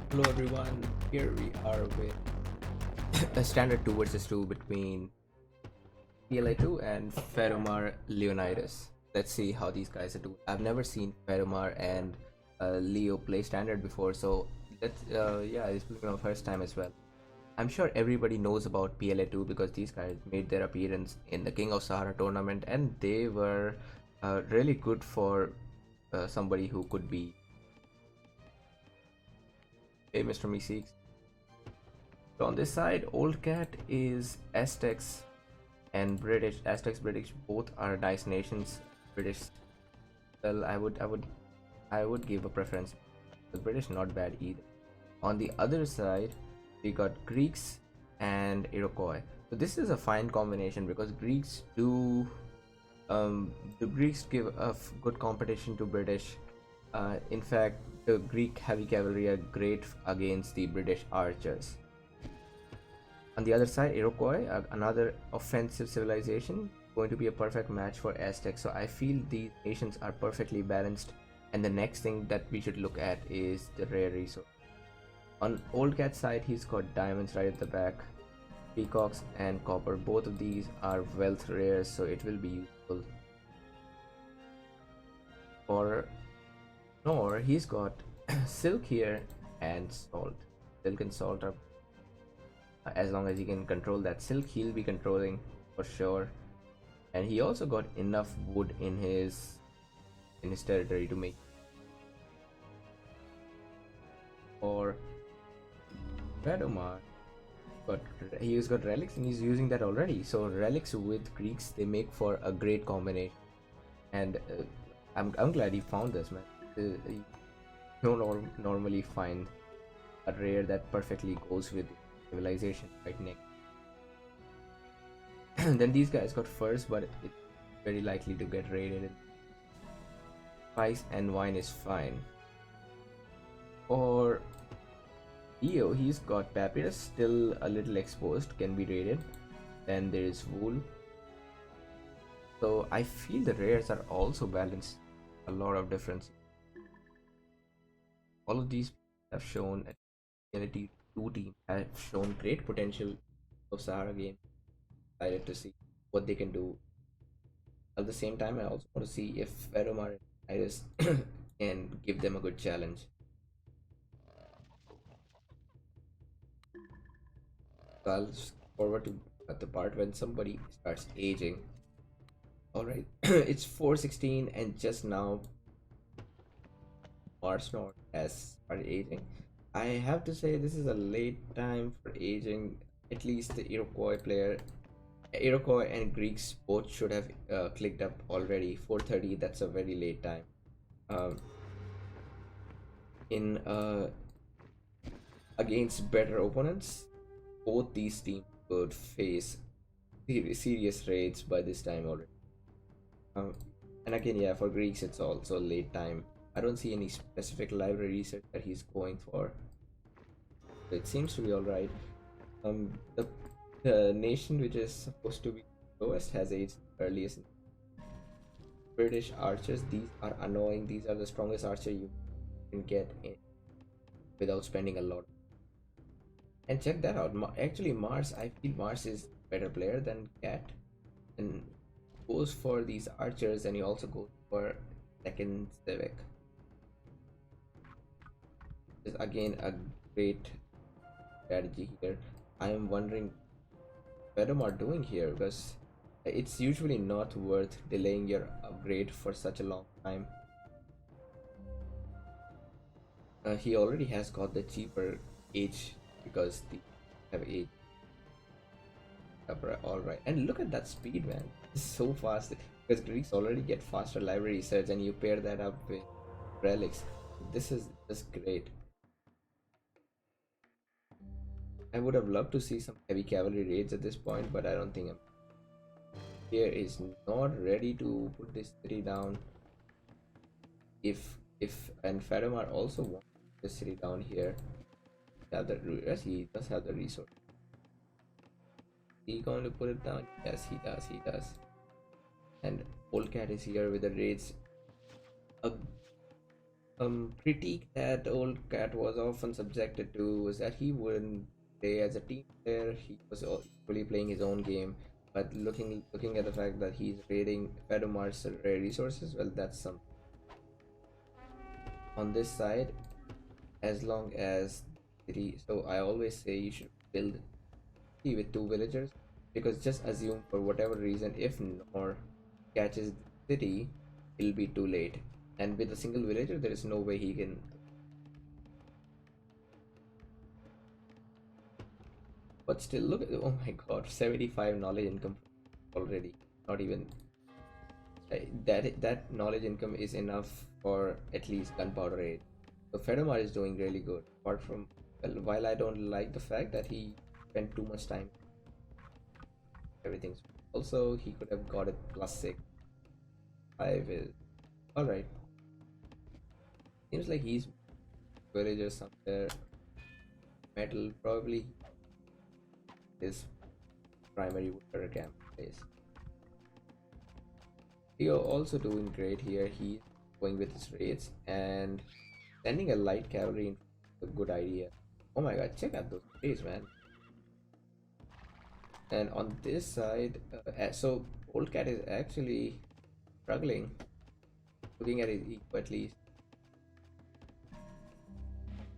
Hello everyone, here we are with a standard 2 versus 2 between PLA2 and Feromar Leonidas. Let's see how these guys are doing. I've never seen Feromar and Leo play standard before, so yeah, it's my first time as well. I'm sure everybody knows about PLA2 because these guys made their appearance in the King of Sahara tournament and they were really good for somebody who could be. Hey, Mr. Meeseeks. So on this side, Old Cat is Aztecs and British. Aztecs, British, both are nice nations. British, well, I would give a preference. The British not bad either. On the other side, we got Greeks and Iroquois. So this is a fine combination because Greeks do the Greeks give a good competition to British. In fact, the Greek heavy cavalry are great against the British archers. On the other side, Iroquois, another offensive civilization, going to be a perfect match for Aztecs. So I feel these nations are perfectly balanced. And the next thing that we should look at is the rare resource. On Old Cat's side, he's got diamonds right at the back, peacocks and copper. Both of these are wealth rares, so it will be useful. For Nor, he's got silk here and salt. Silk and salt are as long as he can control that silk, he'll be controlling for sure. And he also got enough wood in his territory to make. Or Radomar, but he's got relics and he's using that already. So relics with Greeks, they make for a great combination. And I'm glad he found this, man. You don't normally find a rare that perfectly goes with civilization right next. Then these guys got first, but it's very likely to get raided. Spice and wine is fine. Or Leo, he's got papyrus, still a little exposed, can be raided. Then there is wool. So I feel the rares are also balanced. A lot of difference. All of these have shown at reality two teams have shown great potential of Sahara game. Excited to see what they can do. At the same time, I also want to see if Feromar and Iris can give them a good challenge. So I'll skip forward to the part when somebody starts aging. Alright, it's 4:16 and just now Mars North has started aging. I have to say this is a late time for aging. At least the Iroquois and Greeks both should have clicked up already. 4:30, that's a very late time. Um, in Against better opponents, both these teams would face serious raids by this time already. Um, and again, yeah, for Greeks, it's also late time. I don't see any specific library research that he's going for. It seems to be alright. The nation which is supposed to be lowest has aged earliest. British archers, these are annoying. These are the strongest archer you can get in without spending a lot. And check that out. Actually, Mars, I feel Mars is better player than Cat, and goes for these archers, and he also goes for second civic. Is again a great strategy here. I am wondering what Venom are doing here because it's usually not worth delaying your upgrade for such a long time. He already has got the cheaper age because the have age. All right, and look at that speed, man! It's so fast because Greeks already get faster library search, and you pair that up with relics. This is just great. I would have loved to see some heavy cavalry raids at this point, but I don't think I'm here is not ready to put this city down. If and Faramar also wants the city down here. Yes, he does have the resource. He going to put it down? Yes, he does. He does. And Old Cat is here with the raids. critique that old cat was often subjected to was that he wouldn't play as a team player. He was equally playing his own game. But looking at the fact that he's raiding Fedomar's rare resources, well, that's some on this side. As long as three, so I always say you should build city with two villagers, because just assume for whatever reason if Nor catches the city, it'll be too late. And with a single villager, there is no way he can. But still, look at, oh my god, 75 knowledge income already. Not even that knowledge income is enough for at least gunpowder aid. So Fedomar is doing really good. Apart from, well, while I don't like the fact that he spent too much time, everything's also he could have got it +6. 5 is all right. Seems like he's villager somewhere. Metal probably his primary water camp place. Leo also doing great here. He's going with his raids and sending a light cavalry in a good idea. Oh my god, check out those raids, man. And on this side, so Old Cat is actually struggling. Looking at his eco at least.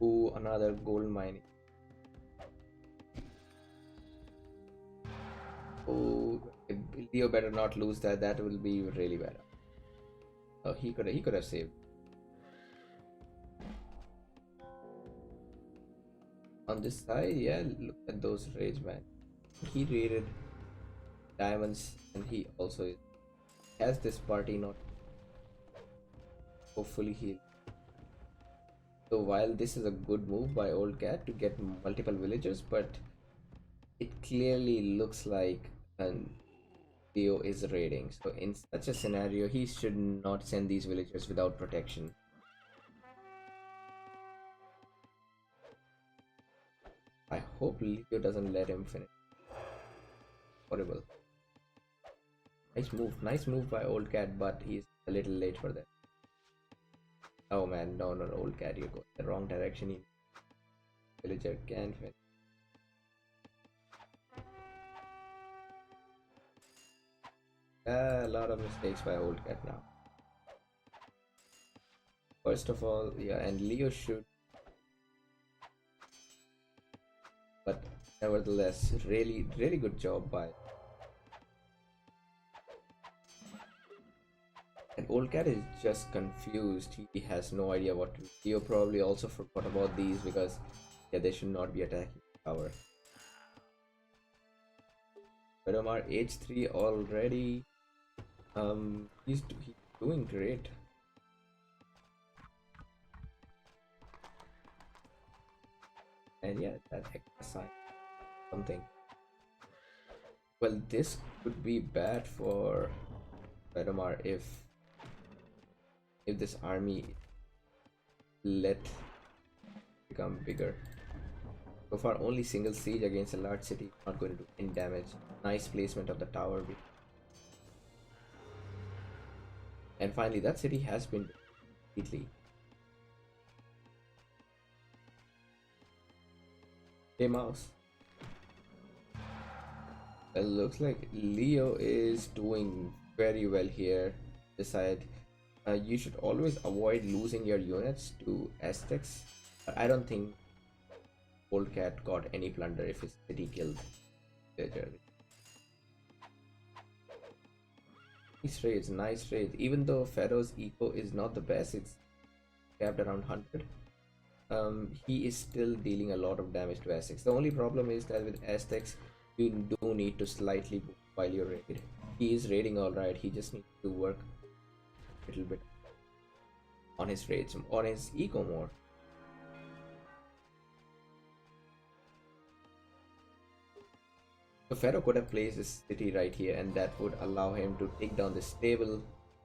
Ooh, another gold mine. Oh, Leo better not lose that. That will be really bad. Oh, he could have saved. On this side, yeah, look at those raids, man. He raided diamonds, and he also has this party not. Hopefully he. So while this is a good move by Old Cat to get multiple villagers, but it clearly looks like an Leo is raiding. So in such a scenario, he should not send these villagers without protection. I hope Leo doesn't let him finish. Horrible. Nice move by Old Cat, but he's a little late for that. Oh man, no, Old Cat, you're going the wrong direction. Villager can finish. A lot of mistakes by Old Cat now. First of all, yeah, and Leo should, but nevertheless, really good job by. And Old Cat is just confused. He has no idea what to do. Leo probably also forgot about these because, yeah, they should not be attacking the tower. Vedomar H3 already. He's doing great. And yeah, that extra sign something. Well, this could be bad for Vedomar if this army let become bigger. So far, only single siege against a large city, not going to do any damage. Nice placement of the tower. And finally, that city has been completely. Hey, mouse. It looks like Leo is doing very well here. Decide you should always avoid losing your units to Aztecs. But I don't think Old Cat got any plunder if his city killed villager. Nice raids. Even though Fedo's eco is not the best, it's capped around 100. He is still dealing a lot of damage to Aztecs. The only problem is that with Aztecs, you do need to slightly move while you raid. He is raiding alright, he just needs to work a little bit on his raids, on his eco more. So Pharaoh could have placed this city right here, and that would allow him to take down the stable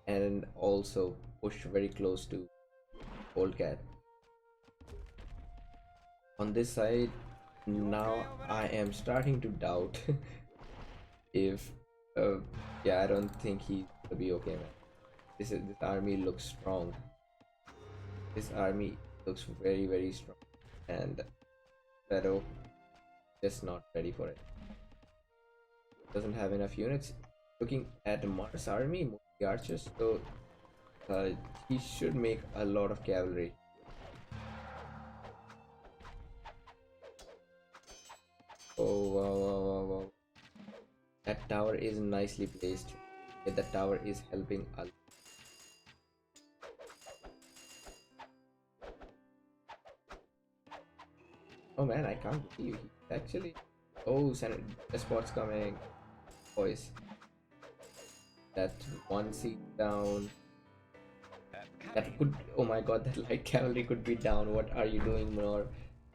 and also push very close to Old Cat. On this side, now I am starting to doubt if yeah, I don't think he's gonna be okay, man. This army looks strong. This army looks very, very strong, and Pharaoh just not ready for it. Doesn't have enough units. Looking at Mars army, mostly archers, so uh, he should make a lot of cavalry. Oh wow, wow, wow, wow. That tower is nicely placed. Yeah, that tower is helping a lot. Oh man, I can't believe he actually. Oh, the spot's coming, boys. That one seat down. That could. Oh my god, that light cavalry could be down. What are you doing, Minor?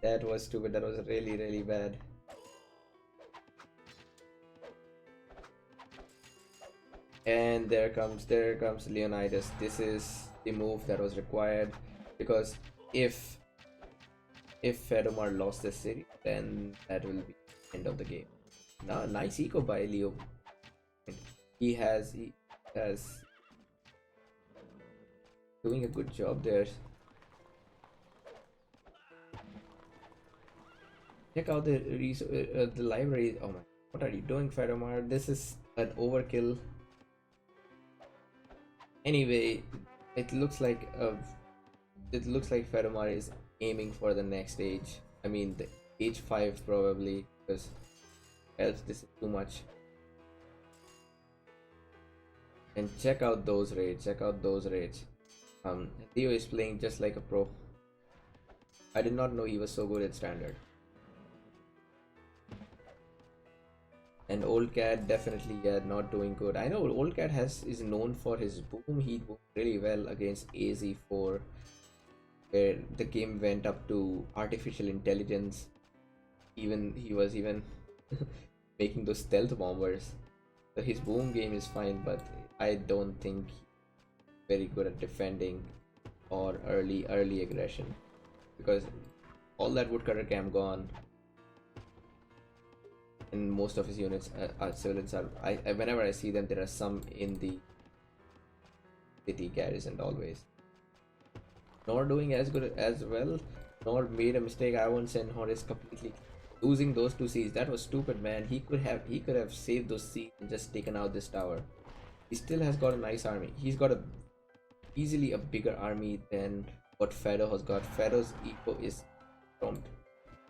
That was stupid. That was really, really bad. And there comes Leonidas. This is the move that was required, because if Fedomar lost this city, then that will be the end of the game. Now, nice eco by Leo. He has doing a good job there. Check out the library. Oh my, what are you doing, Fedomar? This is an overkill. Anyway, it looks like Fedomar is aiming for the next age. I mean, the age 5 probably, because else this is too much. And check out those raids. Check out those raids. Theo is playing just like a pro. I did not know he was so good at standard. And Old Cat definitely, yeah, not doing good. I know Old Cat is known for his boom. He boomed really well against AZ4, where the game went up to artificial intelligence. Even he was even making those stealth bombers. So his boom game is fine, but I don't think he's very good at defending or early aggression, because all that woodcutter cam gone, and most of his units are civilians. Whenever I see them, there are some in the city garrison always. Nor doing as good as well. Nor made a mistake. I won't say Nor is completely losing those two seas. That was stupid, man. He could have saved those seas and just taken out this tower. He still has got a nice army. He's got easily a bigger army than what Fedo has got. Fedo's eco is prompt.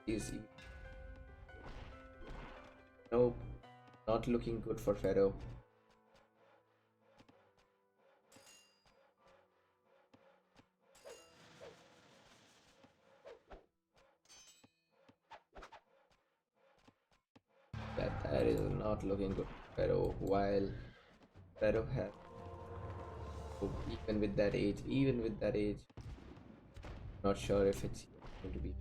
Is no, not looking good for Fedo. That is not looking good for Fedo. While Fedo has, even with that age, not sure if it's going to be,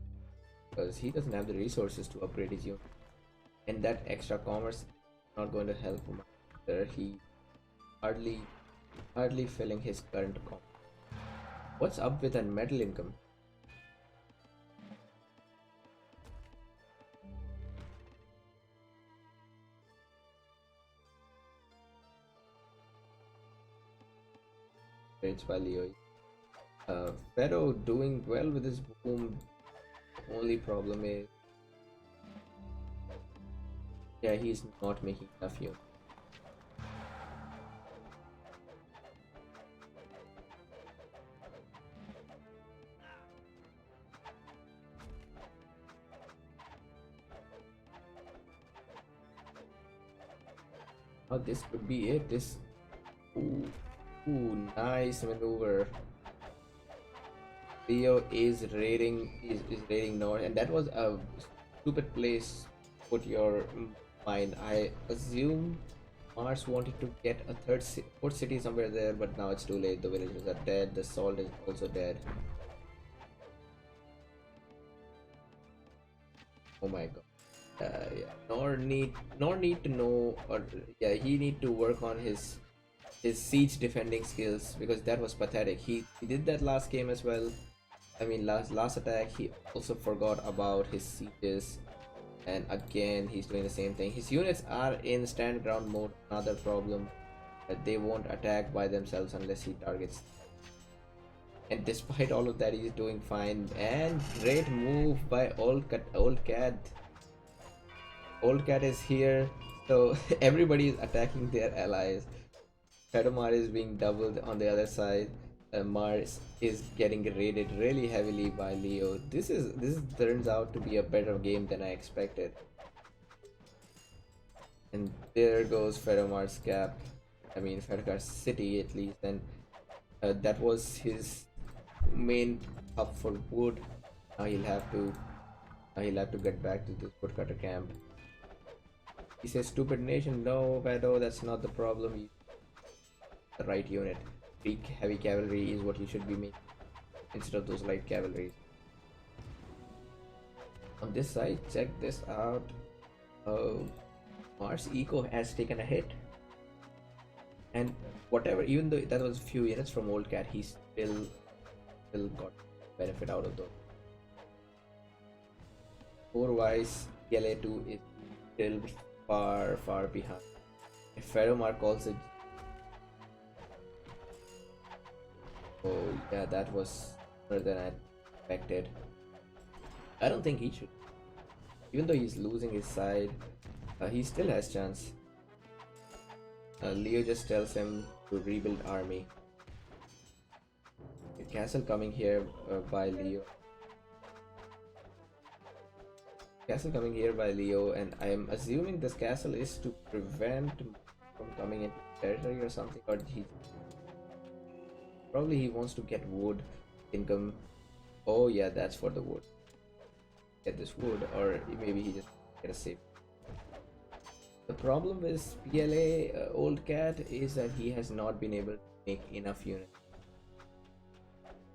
because he doesn't have the resources to upgrade his unit, and that extra commerce is not going to help him. He hardly filling his current commerce. What's up with that metal income? Rates by Leo. Fedo doing well with his boom. Only problem is, yeah, he's not making enough units. Oh, this could be it. Ooh, nice maneuver. Leo is raiding north, and that was a stupid place. Put your mine. I assume Mars wanted to get a fourth city somewhere there, but now it's too late. The villagers are dead. The salt is also dead. Oh my god. Yeah. Nor need to know, or yeah, he need to work on his siege defending skills, because that was pathetic. He did that last game as well. I mean, last attack he also forgot about his sieges, and again he's doing the same thing. His units are in stand ground mode. Another problem, that they won't attack by themselves unless he targets. And despite all of that, he's doing fine. And great move by Old Cat. Old Cat is here, so everybody is attacking their allies. Fedomar is being doubled on the other side. Mars is getting raided really heavily by Leo. This turns out to be a better game than I expected. And there goes Fedomar's cap. I mean Fedomar's city at least, and that was his main hub for wood. Now he'll have to get back to this woodcutter camp. He says, "Stupid nation, no, Fedo, that's not the problem. The right unit. Big heavy cavalry is what you should be making instead of those light cavalry." On this side, check this out. Oh, Mars Eco has taken a hit, and whatever, even though that was a few units from Old Cat, he still got benefit out of those. Score-wise, PLA2 is still far behind. If Ferromar calls it, oh yeah, that was better than I expected. I don't think he should. Even though he's losing his side, he still has chance. Leo just tells him to rebuild army. A castle coming here by Leo. Castle coming here by Leo, and I am assuming this castle is to prevent from coming into territory or something, or probably he wants to get wood income. Oh yeah, that's for the wood. Get this wood, or maybe he just get a safe. The problem with PLA Old Cat is that he has not been able to make enough units.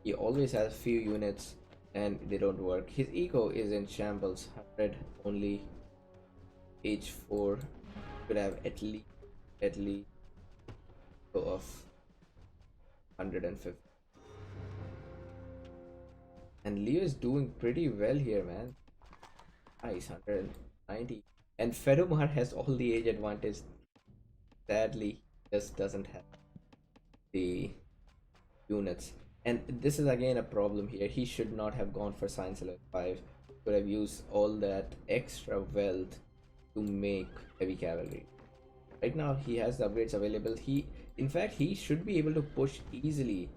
He always has few units and they don't work. His eco is in shambles. 100 only. H4 should have at least go of 150. And Leo is doing pretty well here, man. Nice, 190. And Fedomar has all the age advantage. Sadly, just doesn't have the units. And this is again a problem here. He should not have gone for Science Level 5. Could have used all that extra wealth to make heavy cavalry. Right now he has the upgrades available. In fact, he should be able to push easily.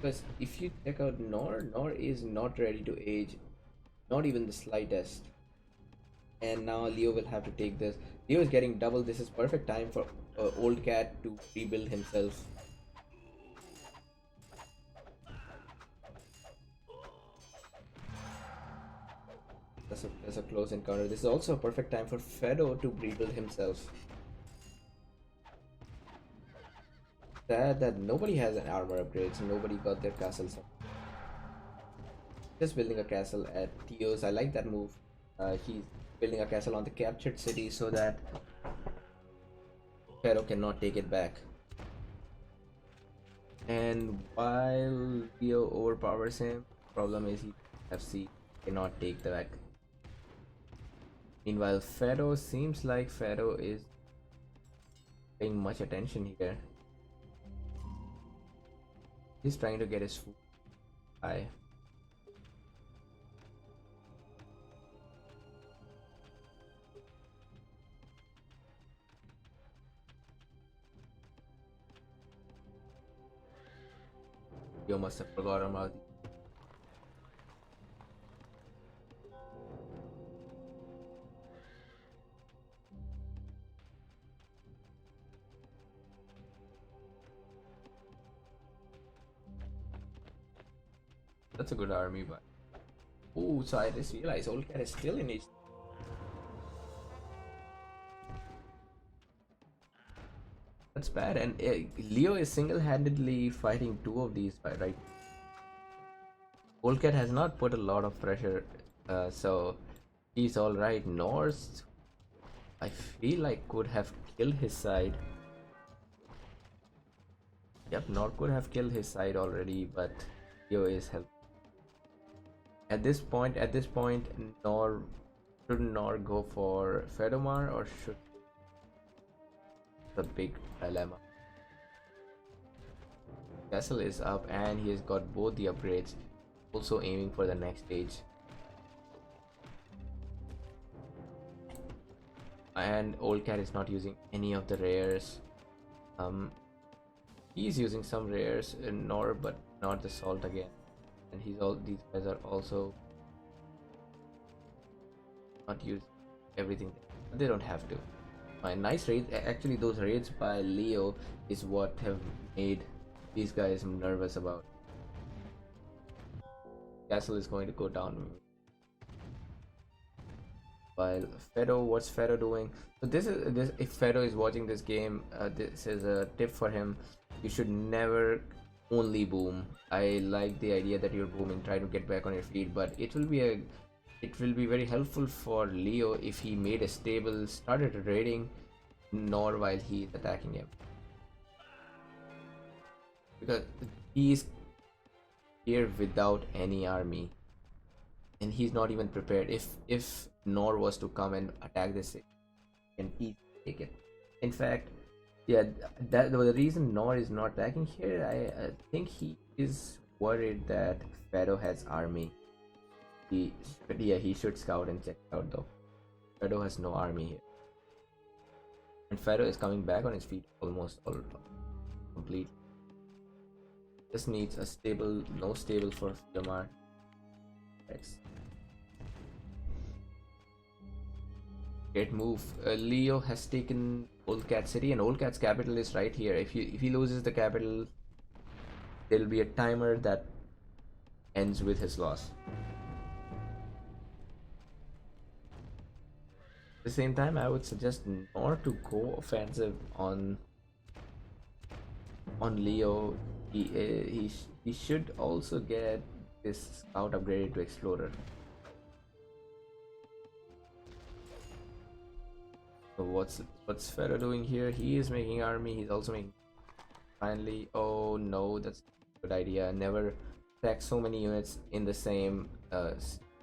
Because if you check out Nor is not ready to age. Not even the slightest. And now Leo will have to take this. Leo is getting double. This is perfect time for Old Cat to rebuild himself. That's a close encounter. This is also a perfect time for Fedo to rebuild himself. Sad that nobody has an armor upgrade, so nobody got their castles up. Just building a castle at Theo's. I like that move. He's building a castle on the captured city so that Fedo cannot take it back. And while Leo overpowers him, problem is he FC cannot take the back. Meanwhile, Fedo seems like Fedo is paying much attention here. He's trying to get his food high. You must have forgotten about the That's a good army, but oh, so I just realized Old Cat is still in H. That's bad, and Leo is single-handedly fighting two of these, right? Old Cat has not put a lot of pressure, so he's all right. Norse, I feel like could have killed his side. Yep, North could have killed his side already, but Leo is helping. At this point, should Nor go for Fedomar or should the big dilemma? Castle is up and he has got both the upgrades. Also aiming for the next stage. And Old Cat is not using any of the rares. Um, he's using some rares in Nor, but not the salt again. And these guys are also not using everything. They don't have to. My nice raids. Actually, those raids by Leo is what have made these guys nervous about. Castle is going to go down. While Fedo, what's Fedo doing? So this. If Fedo is watching this game, this is a tip for him. You should never only boom. I like the idea that you're booming, try to get back on your feet, but it will be very helpful for Leo if he made a stable, started raiding Nor while he is attacking him, because he is here without any army and he's not even prepared. If Nor was to come and attack this, and he take it. In fact, yeah, that the reason Nor is not attacking here, I think he is worried that Pharaoh has army. He should scout and check out though. Pharaoh has no army here, and Pharaoh is coming back on his feet almost all complete. Just needs a stable, no stable for Jamar. X. Great move. Leo has taken Old Cat City, and Old Cat's capital is right here. If he loses the capital, there will be a timer that ends with his loss. At the same time, I would suggest not to go offensive on Leo. He should also get this scout upgraded to explorer. So what's Pharaoh doing here? He is making army. He's also making. Finally, oh no, that's a good idea. Never stack so many units in the same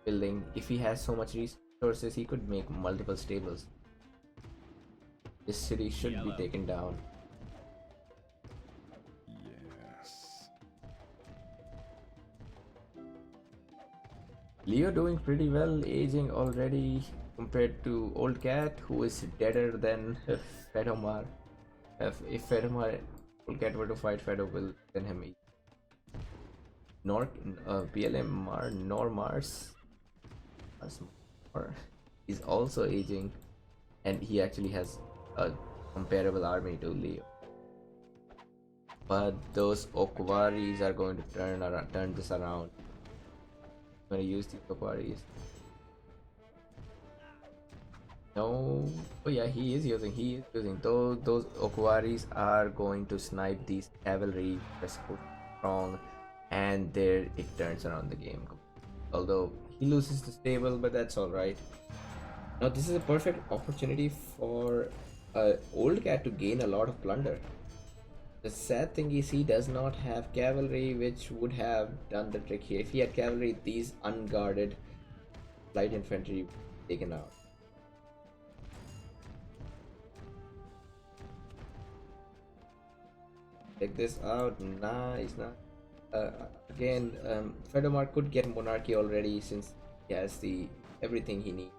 building. If he has so much resources, he could make multiple stables. This city should be taken down. Leo doing pretty well, aging already compared to Old Cat, who is deader than Fedomar. If Fedomar, Old Cat were to fight, Fedo will send him eat. PLA Nor Mars is also aging, and he actually has a comparable army to Leo. But those Okwaris are going to turn this around. I'm gonna use these Okwaris. No, oh yeah, he is using those Okwaris are going to snipe these cavalry so strong, and there it turns around the game. Although he loses the stable, but that's all right. Now this is a perfect opportunity for Old Cat to gain a lot of plunder. The sad thing is he does not have cavalry, which would have done the trick here. If he had cavalry, these unguarded light infantry taken out. Check this out. Nice. Again, Fedomar could get monarchy already since he has everything he needs.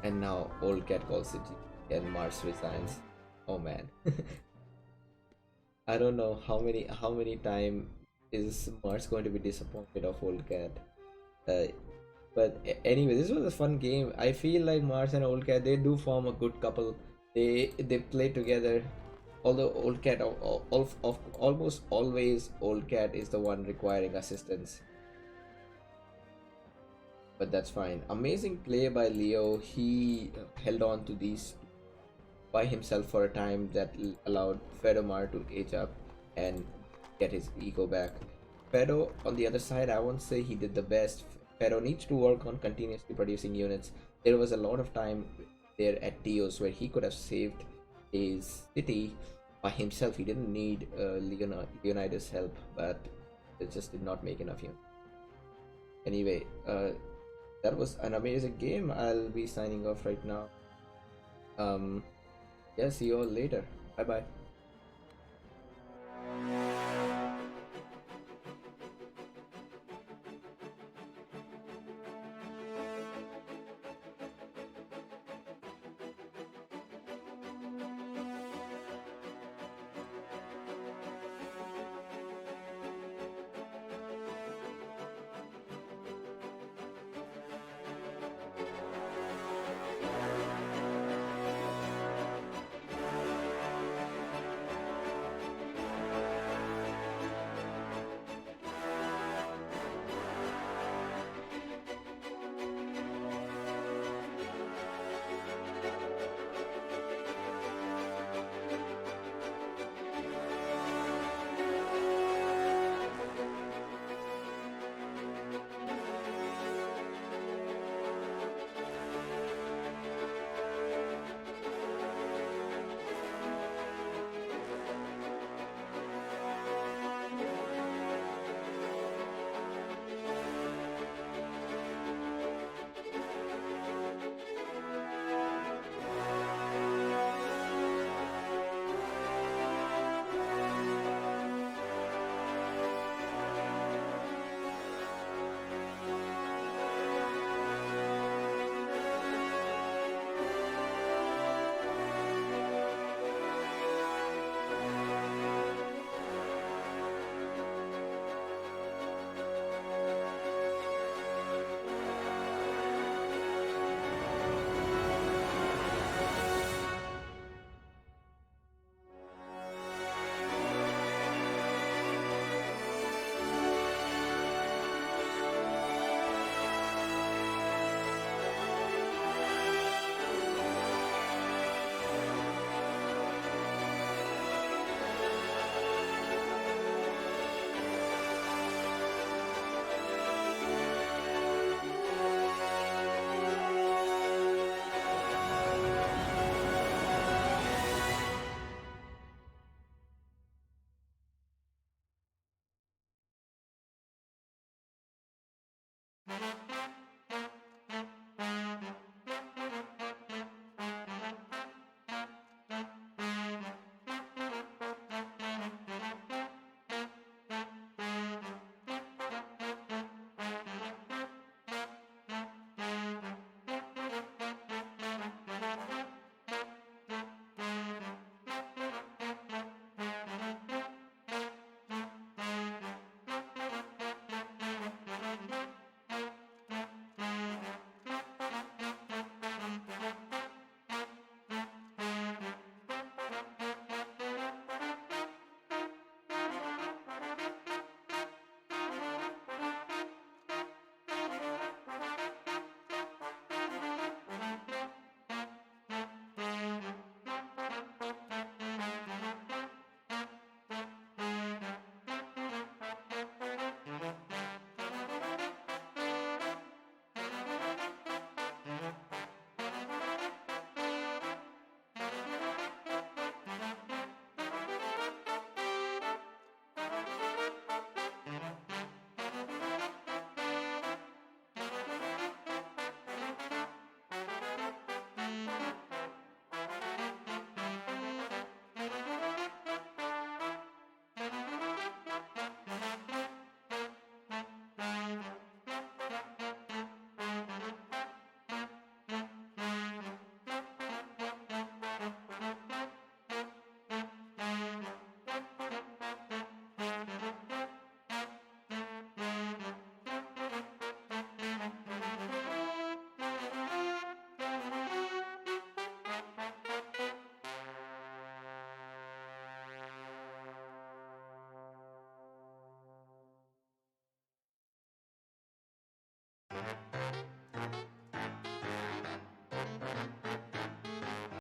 And now Old Cat calls it and Mars resigns. Oh man. I don't know how many time is Mars going to be disappointed of Old Cat. But anyway, this was a fun game. I feel like Mars and Old Cat, they do form a good couple. They play together. Although Old Cat almost always Old Cat is the one requiring assistance. But that's fine. Amazing play by Leo. He held on to these by himself for a time that allowed Fedomar to age up and get his ego back. Fedo, on the other side, I won't say he did the best. Fedo needs to work on continuously producing units. There was a lot of time there at Dios where he could have saved his city by himself. He didn't need Leonidas' help, but it just did not make enough units. Anyway, that was an amazing game. I'll be signing off right now. Yeah, see you all later. Bye bye.